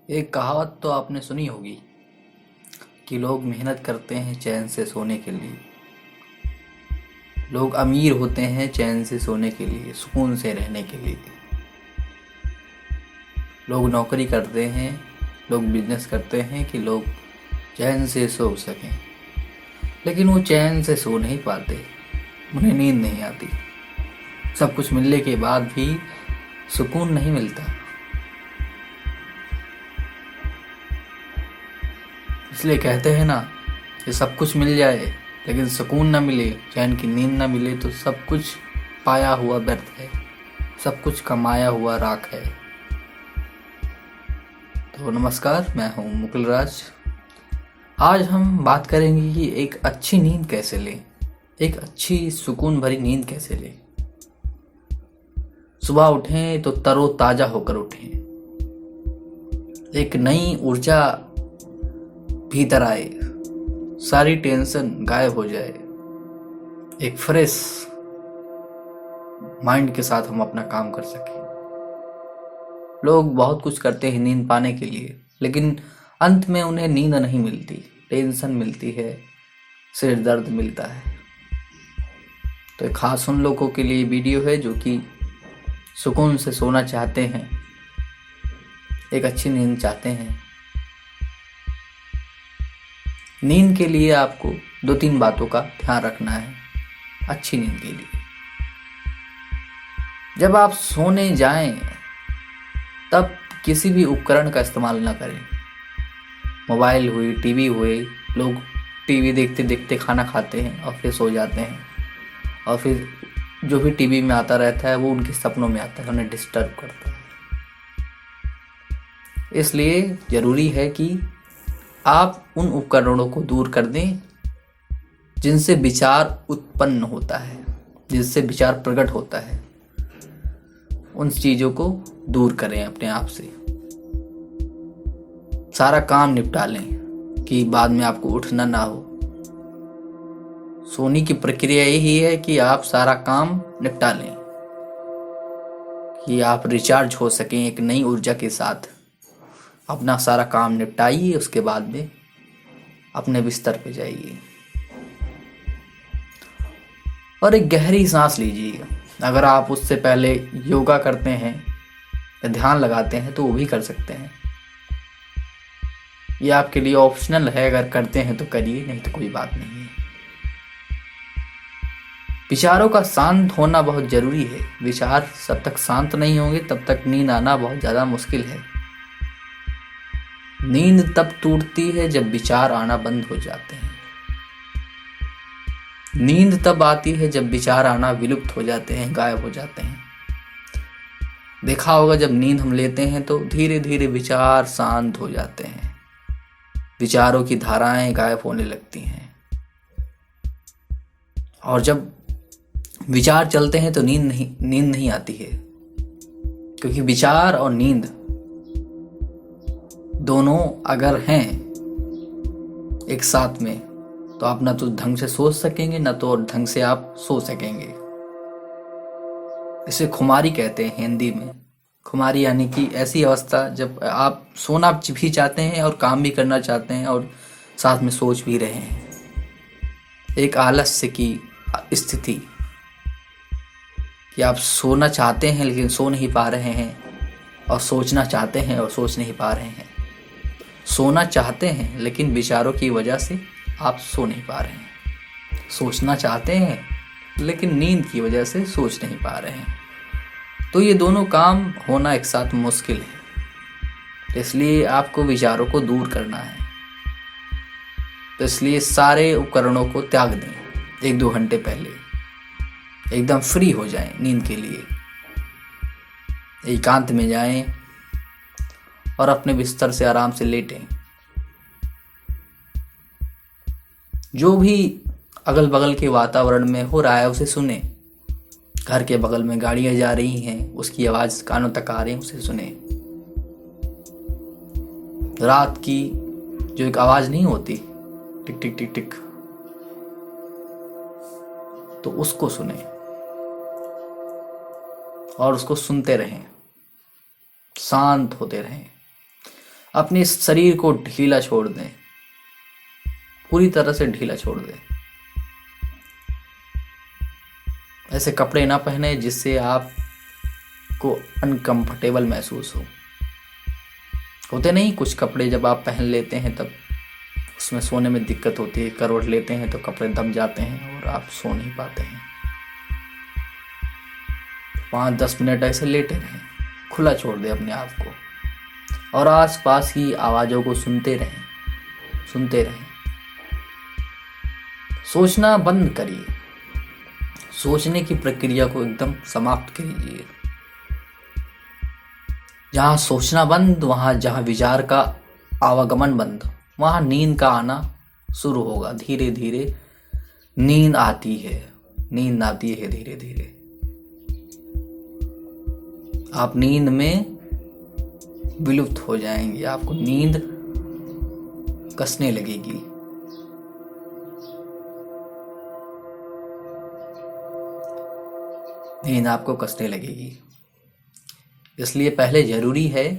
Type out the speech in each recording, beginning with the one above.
एक कहावत तो आपने सुनी होगी कि लोग मेहनत करते हैं चैन से सोने के लिए। लोग अमीर होते हैं चैन से सोने के लिए, सुकून से रहने के लिए। लोग नौकरी करते हैं, लोग बिजनेस करते हैं कि लोग चैन से सो सकें। लेकिन वो चैन से सो नहीं पाते, उन्हें नींद नहीं आती। सब कुछ मिलने के बाद भी सुकून नहीं मिलता। इसलिए कहते हैं ना कि सब कुछ मिल जाए लेकिन सुकून ना मिले, चैन की नींद ना मिले तो सब कुछ पाया हुआ व्यर्थ है, सब कुछ कमाया हुआ राख है। तो नमस्कार, मैं हूँ मुकुल राज। आज हम बात करेंगे कि एक अच्छी नींद कैसे लें, एक अच्छी सुकून भरी नींद कैसे लें। सुबह उठें तो तरोताजा होकर उठें, एक नई ऊर्जा भीतर आए, सारी टेंशन गायब हो जाए, एक फ्रेश माइंड के साथ हम अपना काम कर सकें। लोग बहुत कुछ करते हैं नींद पाने के लिए, लेकिन अंत में उन्हें नींद नहीं मिलती, टेंशन मिलती है, सिर दर्द मिलता है। तो एक खास उन लोगों के लिए वीडियो है जो कि सुकून से सोना चाहते हैं, एक अच्छी नींद चाहते हैं। नींद के लिए आपको 2-3 बातों का ध्यान रखना है अच्छी नींद के लिए। जब आप सोने जाएं तब किसी भी उपकरण का इस्तेमाल ना करें। मोबाइल हुई, टीवी हुए, लोग टीवी देखते देखते खाना खाते हैं और फिर सो जाते हैं, और फिर जो भी टीवी में आता रहता है वो उनके सपनों में आता है, उन्हें डिस्टर्ब करता है। इसलिए ज़रूरी है कि आप उन उपकरणों को दूर कर दें जिनसे विचार उत्पन्न होता है, जिससे विचार प्रकट होता है। उन चीज़ों को दूर करें अपने आप से, सारा काम निपटा लें कि बाद में आपको उठना ना हो। सोने की प्रक्रिया यही है कि आप सारा काम निपटा लें कि आप रिचार्ज हो सकें एक नई ऊर्जा के साथ। अपना सारा काम निपटाइए, उसके बाद में अपने बिस्तर पे जाइए और एक गहरी सांस लीजिए। अगर आप उससे पहले योगा करते हैं या ध्यान लगाते हैं तो वो भी कर सकते हैं, ये आपके लिए ऑप्शनल है। अगर करते हैं तो करिए, नहीं तो कोई बात नहीं है। विचारों का शांत होना बहुत जरूरी है। विचार जब तक शांत नहीं होंगे तब तक नींद आना बहुत ज़्यादा मुश्किल है। नींद तब टूटती है जब विचार आना बंद हो जाते हैं। नींद तब आती है जब विचार आना विलुप्त हो जाते हैं, गायब हो जाते हैं। देखा होगा जब नींद हम लेते हैं तो धीरे धीरे विचार शांत हो जाते हैं, विचारों की धाराएं गायब होने लगती हैं। और जब विचार चलते हैं तो नींद नहीं आती है, क्योंकि विचार और नींद दोनों अगर हैं एक साथ में तो आप ना तो ढंग से सोच सकेंगे, ना तो ढंग से आप सो सकेंगे। इसे खुमारी कहते हैं हिंदी में। खुमारी यानी कि ऐसी अवस्था जब आप सोना भी चाहते हैं और काम भी करना चाहते हैं और साथ में सोच भी रहे हैं। एक आलस्य की स्थिति कि आप सोना चाहते हैं लेकिन सो नहीं पा रहे हैं, और सोचना चाहते हैं और सोच नहीं पा रहे हैं। सोना चाहते हैं लेकिन विचारों की वजह से आप सो नहीं पा रहे हैं। सोचना चाहते हैं लेकिन नींद की वजह से सोच नहीं पा रहे हैं। तो ये दोनों काम होना एक साथ मुश्किल है। इसलिए आपको विचारों को दूर करना है। तो इसलिए सारे उपकरणों को त्याग दें 1-2 घंटे पहले, एकदम फ्री हो जाएं नींद के लिए। एकांत में जाएं और अपने बिस्तर से आराम से लेटें। जो भी अगल बगल के वातावरण में हो रहा है उसे सुने। घर के बगल में गाड़ियां जा रही हैं, उसकी आवाज़ कानों तक आ रही है, उसे सुने। रात की जो एक आवाज़ नहीं होती, टिक टिक टिक टिक, तो उसको सुने और उसको सुनते रहें, शांत होते रहें। अपने शरीर को ढीला छोड़ दें, पूरी तरह से ढीला छोड़ दें। ऐसे कपड़े ना पहने जिससे आपको अनकंफर्टेबल महसूस हो। होते नहीं कुछ कपड़े जब आप पहन लेते हैं तब उसमें सोने में दिक्कत होती है, करवट लेते हैं तो कपड़े दब जाते हैं और आप सो नहीं पाते हैं। 5-10 मिनट ऐसे लेटे रहें, खुला छोड़ दें अपने आप को और आसपास की आवाज़ों को सुनते रहें। सोचना बंद करिए, सोचने की प्रक्रिया को एकदम समाप्त कीजिए। जहाँ सोचना बंद, जहाँ विचार का आवागमन बंद, वहाँ नींद का आना शुरू होगा। धीरे धीरे नींद आती है धीरे धीरे। आप नींद में विलुप्त हो जाएंगे, आपको नींद कसने लगेगी। नींद आपको कसने लगेगी। इसलिए पहले ज़रूरी है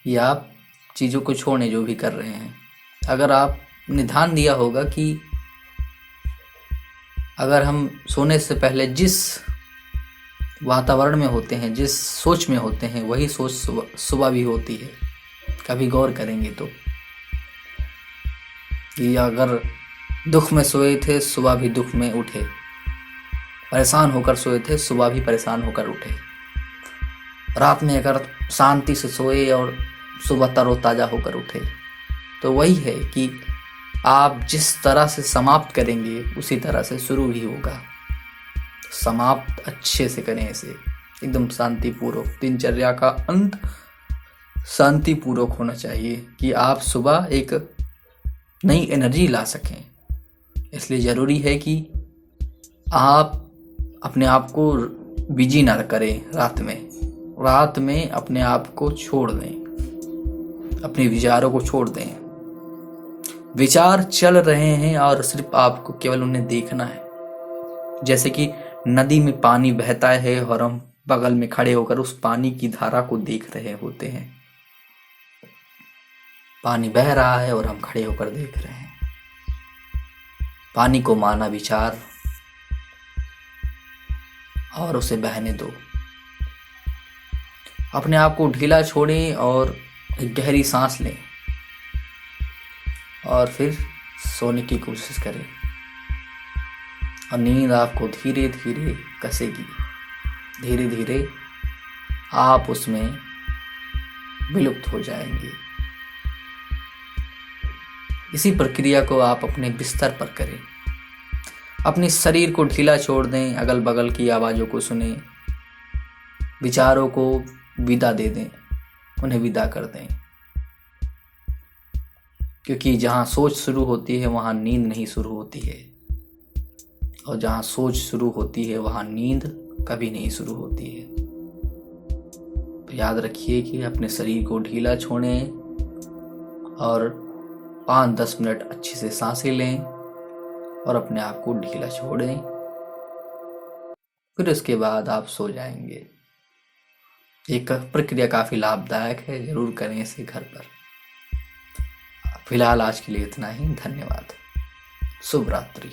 कि आप चीज़ों को छोड़ें जो भी कर रहे हैं। अगर आपने ध्यान दिया होगा कि अगर हम सोने से पहले जिस वातावरण में होते हैं, जिस सोच में होते हैं, वही सोच सुबह भी होती है। कभी गौर करेंगे तो कि अगर दुख में सोए थे सुबह भी दुख में उठे, परेशान होकर सोए थे सुबह भी परेशान होकर उठे। रात में अगर शांति से सोए और सुबह तरोताज़ा होकर उठे, तो वही है कि आप जिस तरह से समाप्त करेंगे उसी तरह से शुरू भी होगा। समाप्त अच्छे से करें, इसे एकदम शांतिपूर्वक। दिनचर्या का अंत शांतिपूर्वक होना चाहिए कि आप सुबह एक नई एनर्जी ला सकें। इसलिए ज़रूरी है कि आप अपने आप को बिजी ना करें। रात में अपने आप को छोड़ दें, अपने विचारों को छोड़ दें। विचार चल रहे हैं और सिर्फ आपको केवल उन्हें देखना है। जैसे कि नदी में पानी बहता है और हम बगल में खड़े होकर उस पानी की धारा को देख रहे होते हैं। पानी बह रहा है और हम खड़े होकर देख रहे हैं। पानी को माना विचार और उसे बहने दो। अपने आप को ढीला छोड़ें और एक गहरी सांस लें और फिर सोने की कोशिश करें। और नींद आपको धीरे धीरे कसेगी। धीरे धीरे आप उसमें विलुप्त हो जाएंगे। इसी प्रक्रिया को आप अपने बिस्तर पर करें। अपने शरीर को ढीला छोड़ दें, अगल बगल की आवाज़ों को सुनें, विचारों को विदा दे दें, उन्हें विदा कर दें। क्योंकि जहाँ सोच शुरू होती है वहाँ नींद नहीं शुरू होती है, और जहाँ सोच शुरू होती है वहाँ नींद कभी नहीं शुरू होती है। तो याद रखिए कि अपने शरीर को ढीला छोड़ें और 5-10 मिनट अच्छे से सांसें लें और अपने आप को ढीला छोड़ें। फिर उसके बाद आप सो जाएंगे। एक प्रक्रिया काफ़ी लाभदायक है, ज़रूर करें इसे घर पर। फिलहाल आज के लिए इतना ही। धन्यवाद। शुभ रात्रि।